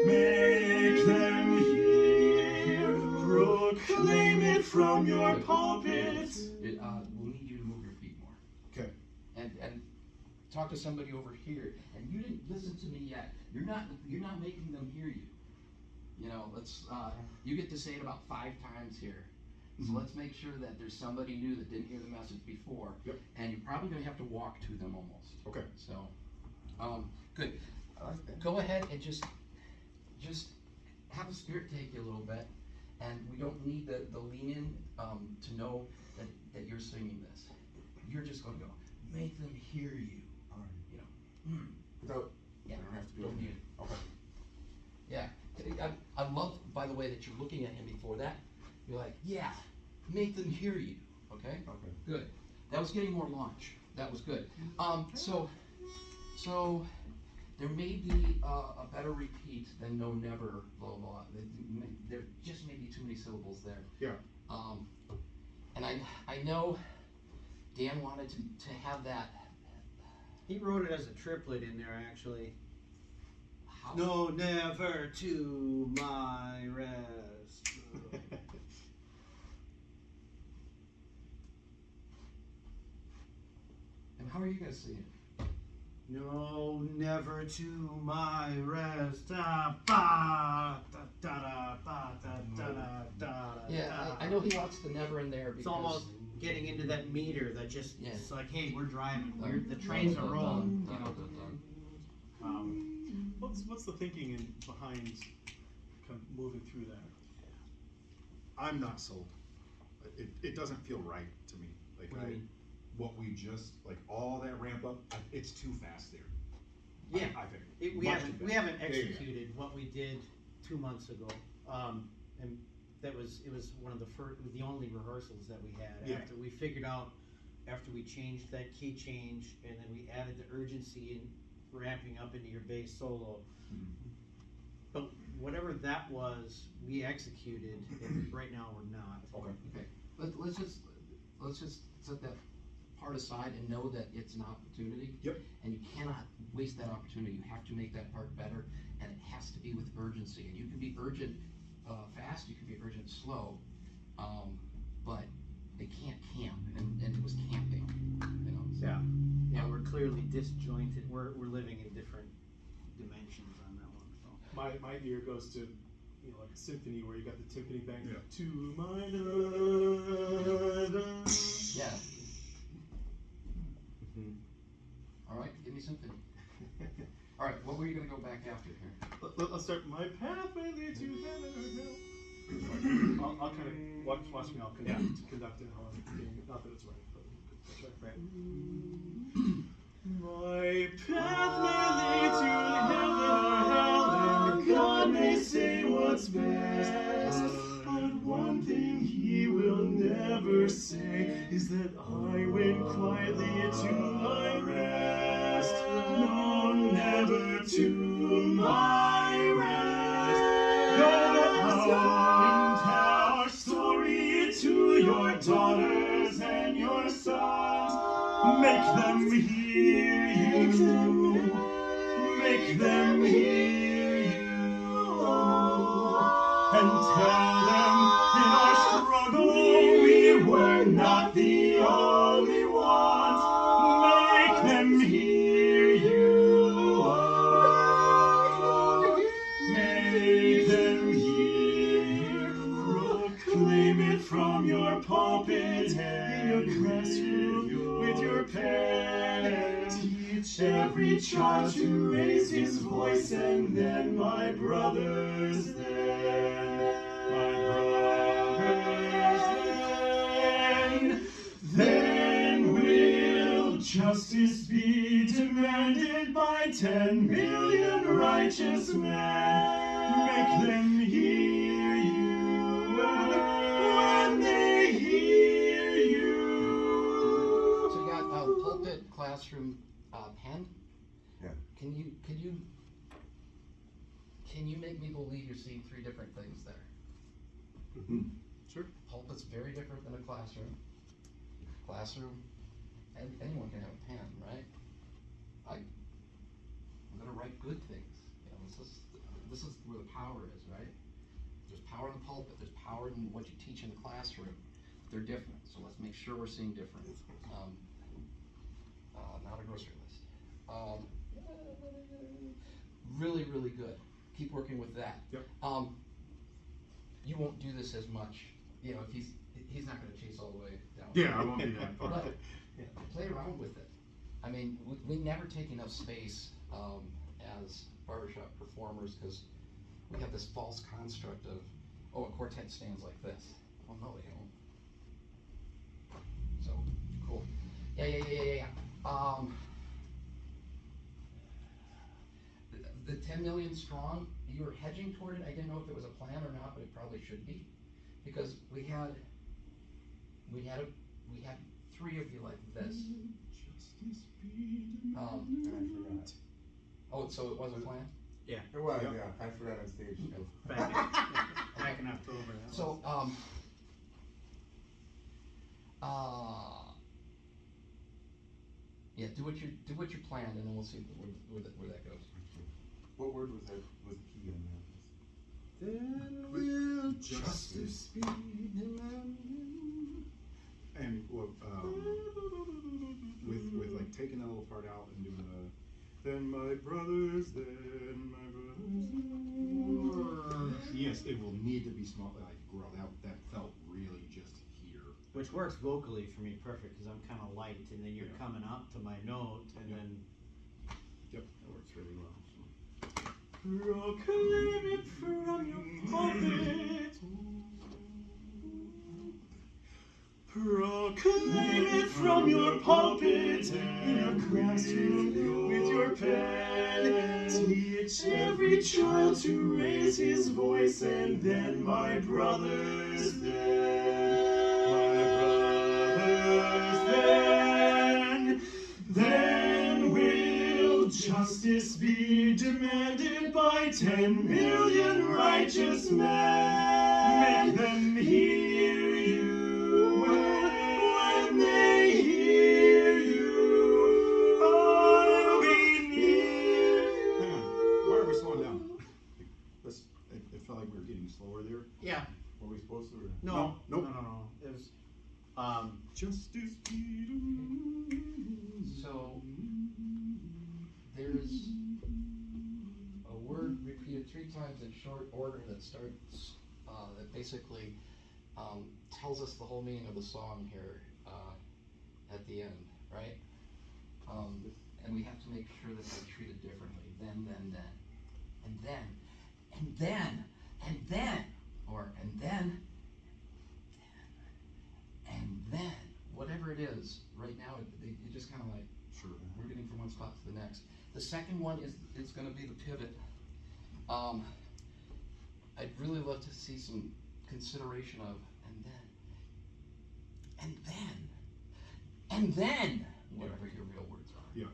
Make them hear. Proclaim it from your pulpit. We'll need you to move your feet more. Okay. And talk to somebody over here. And you didn't listen to me yet. You're not making them hear you. You know, you get to say it about 5 times here. So let's make sure that there's somebody new that didn't hear the message before. Yep. And you're probably gonna have to walk to them almost. Okay. So, good. I like that. Go ahead and just have the Spirit take you a little bit. And we don't need the lean in to know that you're singing this. You're just gonna go, make them hear you. All right. You know. Without, Yeah. I don't have to do Don't it. need it. Okay. Yeah. I love, by the way, that you're looking at him before that. You're like, yeah, make them hear you. Okay? Okay. Good. That was getting more launch. That was good. So there may be a better repeat than no, never, blah, blah. There just may be too many syllables there. Yeah. And I know Dan wanted to have that. He wrote it as a triplet in there, actually. How, No, never to my rest. And how are you guys singing? No, never to my rest. Da, ba, da, da, da, ba, da, da, da, da, Yeah, da. I know he wants the never in there because It's almost getting into that meter that just, Yeah. it's like, hey, we're driving, the Dun, trains dun, are dun, rolling, dun, you know. dun, dun, What's the thinking behind kind of moving through that? I'm not sold. It doesn't feel right to me. Like What do you mean? what we just, like all that ramp up, it's too fast there. Yeah, I think. we Much haven't too we fast. haven't Yeah, yeah, yeah. executed what we did 2 months ago, and it was one of the only rehearsals that we had Yeah. after we figured out, after we changed that key change, and then we added the urgency in ramping up into your bass solo. Mhm. But whatever that was, we executed, and right now we're not. Okay. Okay, let's just set that part aside and know that it's an opportunity. Yep. And you cannot waste that opportunity. You have to make that part better, and it has to be with urgency. And you can be urgent fast, you can be urgent slow, but it can't camp, and it was camping, you know. So. Yeah. Yeah, we're clearly disjointed. We're living in different dimensions on that one. So. My ear goes to, like a symphony where you got the timpani bang. Yeah. To my love. Yeah. Mhm. Mm-hmm. All right, give me something. All right, what were you gonna go back after here? Let's start. My path may lead to heaven or hell. I'll kind of watch me. I'll conduct it how I'm doing it. Not that it's right, but that's right. My path may lead to heaven or hell, and God may say what's what's best. But one thing he will never say is that I went quietly to my rest. No, never to my rest. Go and tell our story to your daughters and your sons. Make them hear you. Make them hear you. And tell them in our struggle we were not the only ones. Make them hear you. Make them hear you. Proclaim it from your pulpit, in your classroom, with your pen. Teach every child to raise his voice, and then, my brothers, then will justice be demanded by 10 million righteous men. Make them hear you when they hear you. So you got pulpit, classroom, pen? Yeah. Can you make me believe you're seeing 3 different things there? Sure. Pulpit's very different than a classroom. Classroom, anyone can have a pen, right? I'm gonna write good things. You know, this is where the power is, right? There's power in the pulpit. There's power in what you teach in the classroom. They're different, so let's make sure we're seeing different. Not a grocery list. Really, really good. Keep working with that. Yep. You won't do this as much. You know, if he's not going to chase all the way down. Yeah, I won't do that part. But play around with it. I mean, we never take enough space as barbershop performers because we have this false construct of, oh, a quartet stands like this. Well, no, they don't. So, cool. Yeah. The 10 million strong, you were hedging toward it. I didn't know if it was a plan or not, but it probably should be, because we had 3 of you like this. And I forgot. Oh, so it was a plan? It was, yeah. I forgot on stage. Back in October. that So, was- yeah, do what you planned, and then we'll see where that goes. What word was that? Was the key on that? Then will justice be demanded. And with like taking that little part out and doing the then my brothers. Yes, it will need to be small, like grow. That felt really just here. Which works vocally for me perfect, because I'm kind of light, and then you're Yeah. coming up to my note, and Yep. then Yep, that works really well. Proclaim it from your pulpit. Proclaim it from your pulpit, in your classroom, with your pen. Teach every child to raise his voice, and then, my brothers, then will justice be demanded by 10 million righteous men. Make them hear you when they hear you. I'll be near. Hang on, why are we slowing down? Let's. It felt like we were getting slower there. yeah, Were we supposed to? Or? no, Nope. no. It was Justice be demanded. So there's a word repeated 3 times in short order that starts, that basically tells us the whole meaning of the song here at the end, right? And we have to make sure that they're treated differently. Then, or and then, whatever it is. Right now, you just kind of like, Sure. we're getting from one spot to the next. The second one is going to be the pivot. I'd really love to see some consideration of, and then, whatever your real words are. Yeah.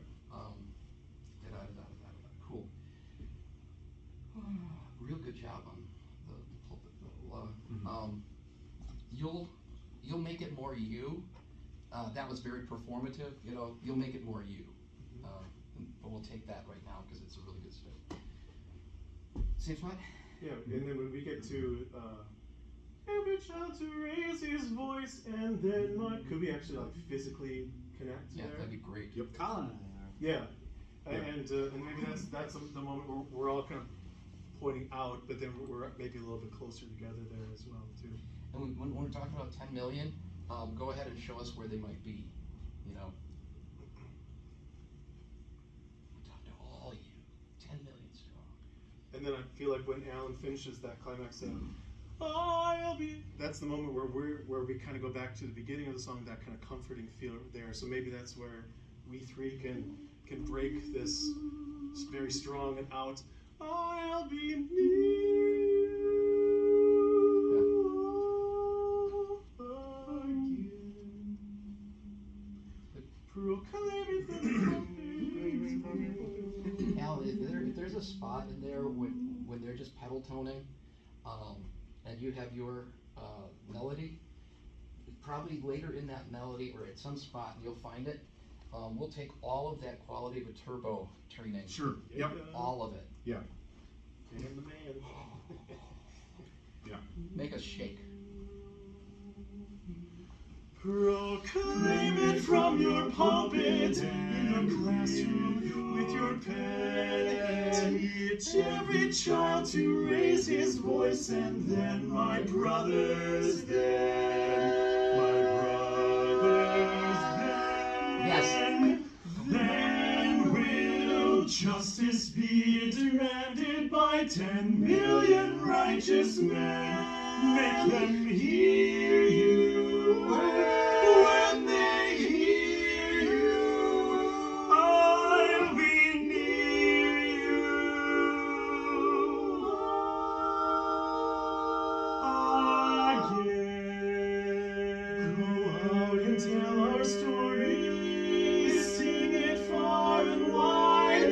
Cool. Real good job on the pulpit. You'll make it more you. That was very performative. You'll make it more you. But we'll take that right now because it's a really good step. Same spot? Yeah, and then when we get to every child to raise his voice, and then could we actually like physically connect? Yeah, there? that'd be great. Yep. Colin and I are. Yeah, Yeah. and maybe that's the moment where we're all kind of pointing out, but then we're maybe a little bit closer together there as well too. And when we're talking about 10 million, go ahead and show us where they might be. We're talking to all you, 10 million strong. And then I feel like when Alan finishes that climax, I'll be. That's the moment where we kind of go back to the beginning of the song, that kind of comforting feel there. So maybe that's where we three can break this very strong and out. I'll be near again. Proclaiming the Al, if there's a spot in there when they're just pedal toning, and you have your melody, probably later in that melody or at some spot you'll find it. We'll take all of that quality of a turbo training. Sure. Yep. All of it. Yeah. And the man. Yeah. Make us shake. Proclaim it from your pulpit in your classroom with your pen. Teach every child to raise his voice, and then, my brothers, then, Yes. then will justice be demanded by 10 million righteous men. Make them hear you when they hear you. I'll be near you again. Go out and tell our story, sing it far and wide,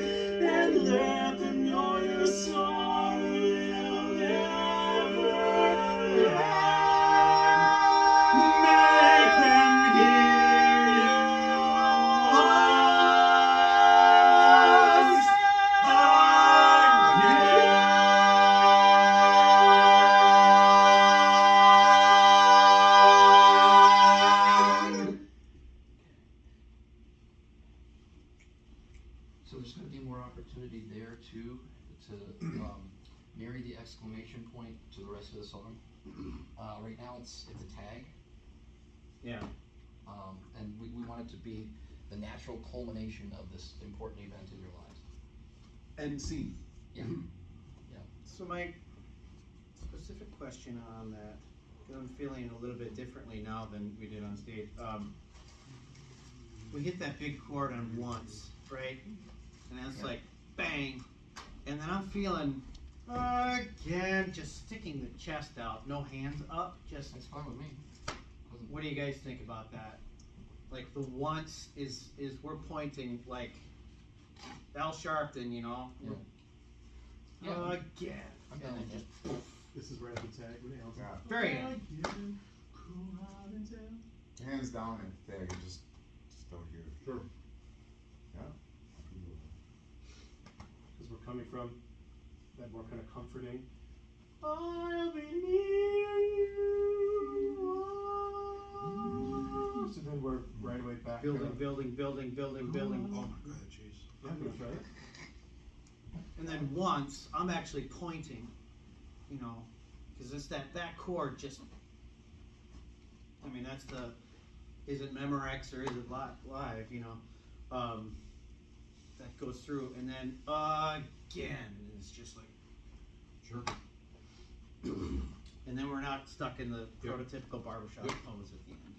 and let them know your song will never end. Make them hear you once again. So there's going to be more opportunity there too to marry the exclamation point to the rest of the song. Right now it's a tag, Yeah. and we want it to be the natural culmination of this important event in your lives. End scene. Yeah. So my specific question on that, 'cause I'm feeling a little bit differently now than we did on stage. We hit that big chord on once, right? And then it's Yeah. like bang, and then I'm feeling again, just sticking the chest out, no hands up. Just That's fine with me. what do you guys think about that? Like the once is we're pointing like Al Sharpton, you know? Yeah. Again. I'm down with just that. This is right at the tag. When Alan's Yeah. very good. Hands down and tag, just out here. Sure. Yeah. because we're coming from that more kind of comforting. I'll be near you. So then we're right away back. Building. Oh Oh my God, jeez. Yeah, that's right. And then once, I'm actually pointing, you know, because it's that chord just, I mean, that's is it Memorex or is it live, you know, that goes through, and then again, it's just like, Sure. and then we're not stuck in the Yep. prototypical barbershop Yep. pose at the end.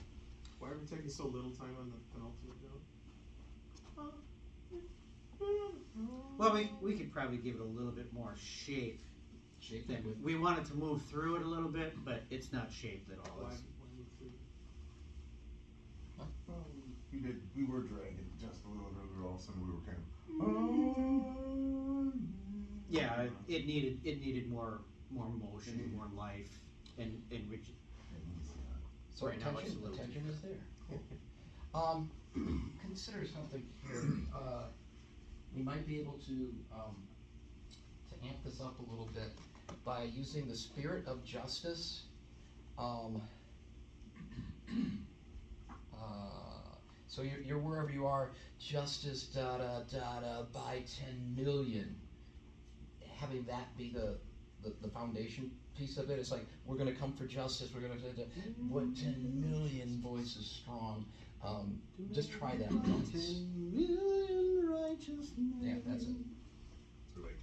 Why are we taking so little time on the penultimate note? Well, we could probably give it a little bit more shape. Shape thing. it with. We wanted to move through it a little bit, but it's not shaped at all. Why It's- move through? Well, we were dragging just a little bit, all of a sudden we were kind of, Yeah, it needed more motion, more life, and which, So Right now it's a little attention is there. Consider something here. We might be able to amp this up a little bit by using the spirit of justice. So you're wherever you are, justice, da da da da, by 10 million. Having that be the foundation piece of it. It's like, we're gonna come for justice, we're gonna, what 10 million voices strong. Just try that once. 10 million righteous men. Yeah, that's it. So like,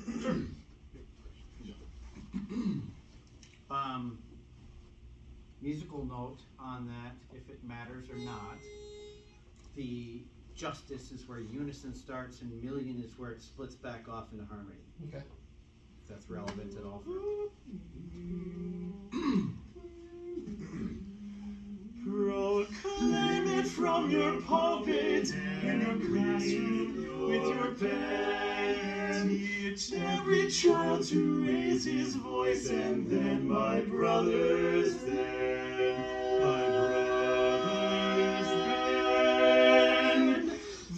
okay. Musical note on that, if it matters or not. The justice is where unison starts and million is where it splits back off into harmony. Okay. If that's relevant at all for Proclaim it from your pulpit in your classroom with your pen. Teach every child to raise his voice, and then, my brothers,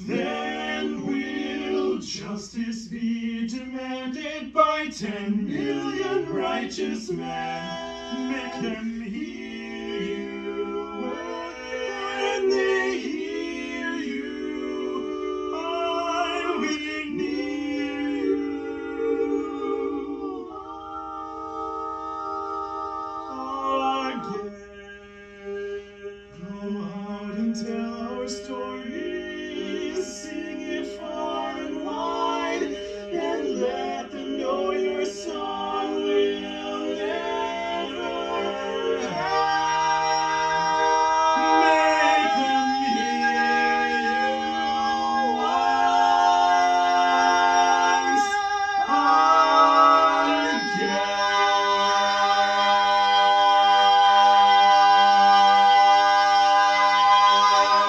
then will justice be demanded by 10 million righteous men. Make them hear you. When they hear you, I'll be near you. Again, go out and tell our stories, sing it far and wide, and let them know your song will never end. Make them hear you once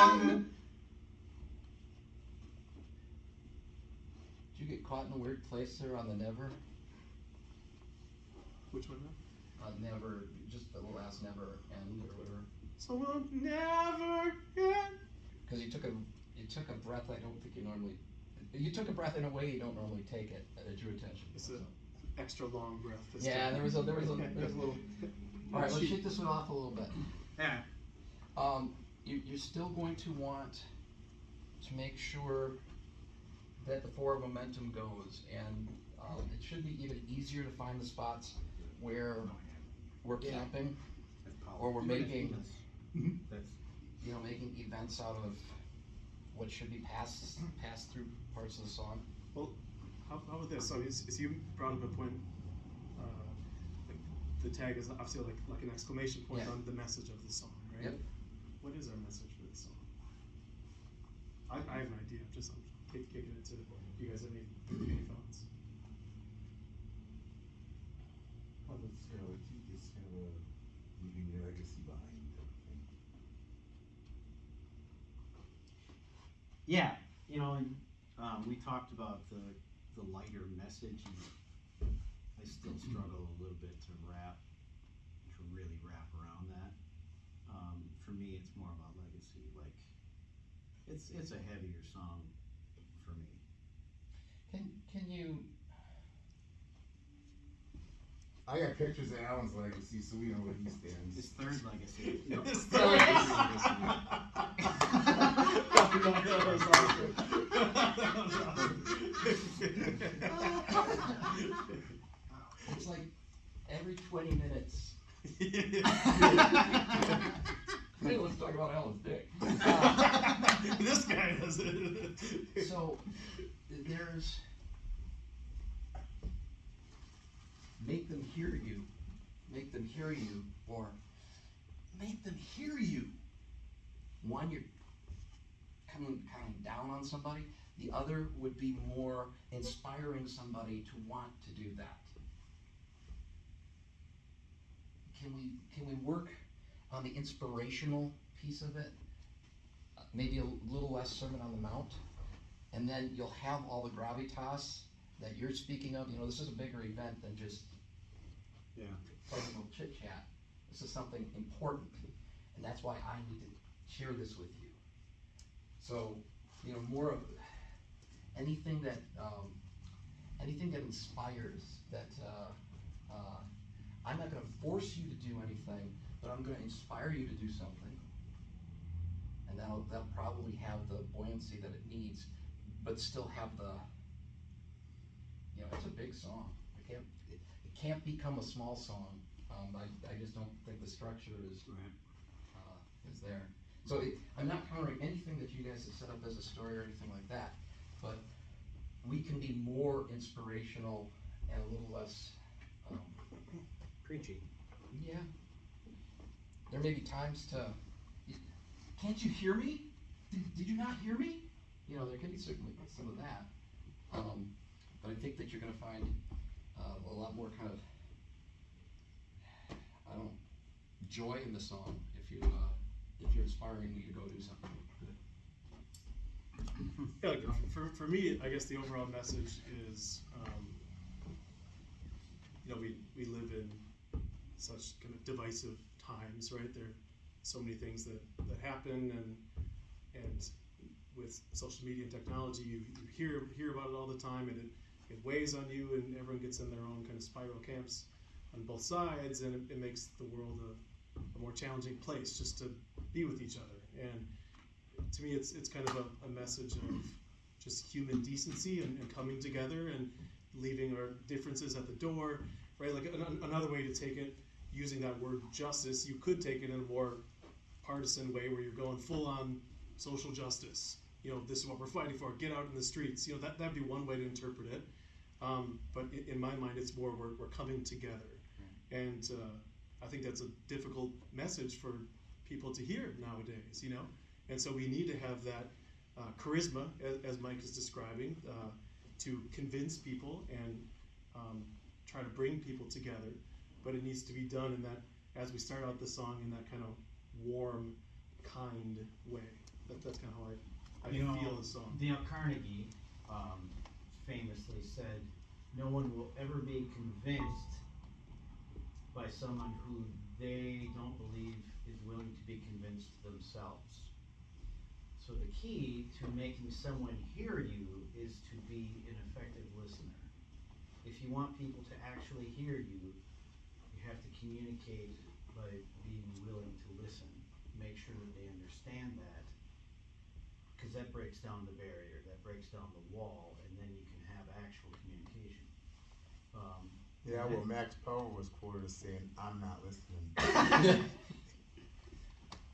again. Did you get caught in a weird place there on the never? Which one now? Never, just the last never end or whatever. So we'll never get. Because you took a breath I don't think you normally. You took a breath in a way you don't normally take it. It drew attention. It's an extra long breath. This Yeah, time. there was a little. All right, let's shake this one off a little bit. Yeah. You're still going to want to make sure that the forward momentum goes, and it should be even easier to find the spots where we're Yeah. camping, That's or we're making, That's, making events out of what should be passed through parts of the song. Well, how about this? So, as you brought up a point, like the tag is obviously like an exclamation point Yeah. on the message of the song, right? Yep. What is our message for the song? I have an idea. I'm kicking it to you guys. Any thoughts? well, it's kind of leaving your legacy behind. yeah, we talked about the lighter message, and I still struggle a little bit to really wrap around that. For me, it's more about legacy. Like, it's a heavier song for me. Can you? I got pictures of Alan's legacy, so we know where he stands. His third legacy. No. His third It's like every 20 minutes. Hey, let's talk about Alan's dick. This guy does it. So there's make them hear you, or make them hear you. When you're coming down on somebody, The other would be more inspiring somebody to want to do that. Can we work on the inspirational piece of it? Maybe a little less Sermon on the Mount, and then you'll have all the gravitas that you're speaking of. You know, this is a bigger event than just Yeah. a little chit chat. This is something important, and that's why I need to share this with you. So, you know, more of anything that inspires. That I'm not going to force you to do anything, but I'm going to inspire you to do something, and that'll probably have the buoyancy that it needs, but still have the, you know, it's a big song. It can't become a small song. I just don't think the structure is there. So I'm not countering anything that you guys have set up as a story or anything like that, but we can be more inspirational and a little less, Preachy. yeah. There may be times can't you hear me? Did you not hear me? You know, there can be certainly some of that. But I think that you're going to find a lot more kind of, joy in the song if you're inspiring me to go do something good. Yeah, like for me, I guess the overall message is, you know, we live in such kind of divisive times, right? There are so many things that happen, and with social media and technology, you hear about it all the time, and it weighs on you, and everyone gets in their own kind of spiral camps on both sides, and it makes the world a more challenging place just to be with each other. And to me, it's kind of a message of just human decency and coming together and leaving our differences at the door, right? Like another way to take it, using that word justice, you could take it in a more partisan way where you're going full on social justice. You know, this is what we're fighting for. Get out in the streets. You know, that'd be one way to interpret it. But in my mind, it's more we're coming together, and I think that's a difficult message for people to hear nowadays. You know, and so we need to have that charisma, as Mike is describing, to convince people and try to bring people together. But it needs to be done in that, as we start out the song, in that kind of warm, kind way. That's kind of how I feel the song. Dale Carnegie famously said, "No one will ever be convinced by someone who they don't believe is willing to be convinced themselves." So the key to making someone hear you is to be an effective listener. If you want people to actually hear you, you have to communicate by being willing to listen. Make sure that they understand that, because that breaks down the barrier, that breaks down the wall, and then you can have actual communication. Yeah, well, Max Power was quoted as saying, "I'm not listening."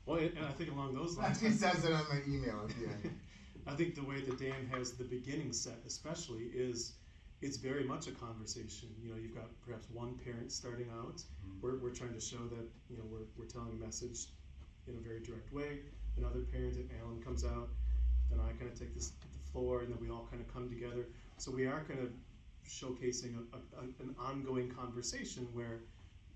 Well, and I think along those lines, He says it on my email at the end. I think the way that Dan has the beginning set, especially, is it's very much a conversation. You know, you've got perhaps one parent starting out. We're trying to show that, you know, we're telling a message in a very direct way. Another parent, and Alan comes out. Then I kind of take the floor, and then we all kind of come together. So we are kind of showcasing an ongoing conversation where,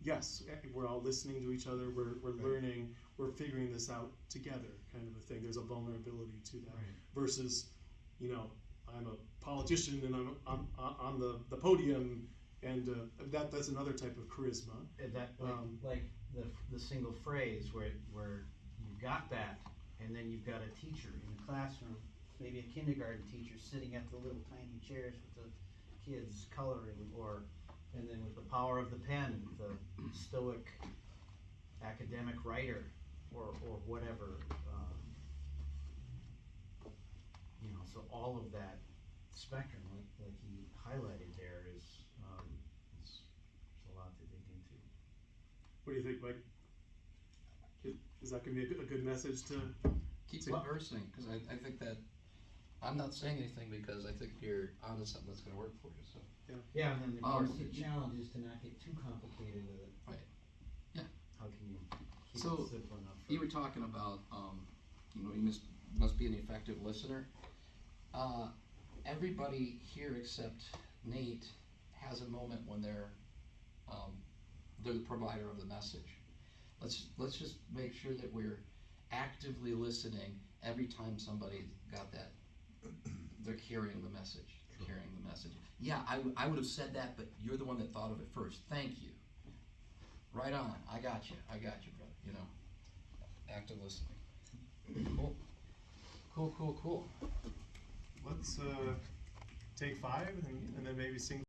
yes, we're all listening to each other. We're learning. We're figuring this out together, kind of a thing. There's a vulnerability to that, versus, you know, I'm a politician and I'm on the podium, and that's another type of charisma. That like the single phrase where you've got that, and then you've got a teacher in the classroom, maybe a kindergarten teacher sitting at the little tiny chairs with the kids coloring, and then with the power of the pen, the stoic academic writer, or whatever. You know, so all of that spectrum, like he highlighted there, is there's a lot to dig into. What do you think, Mike? Is that going to be a good message to Keep conversing, because I think that I'm not saying anything because I think you're onto something that's going to work for you. So Yeah, and then of course the challenge is to not get too complicated with it. Right. Yeah. How can you keep So, it simple enough? you were talking about, you know, you must be an effective listener. everybody here except Nate has a moment when they're the provider of the message. Let's just make sure that we're actively listening every time somebody got that. They're carrying the message. Carrying the message. Yeah, I would have said that, but you're the one that thought of it first. Thank you. Right on. I got you, brother. You know, active listening. Cool. Let's take 5 and then maybe sing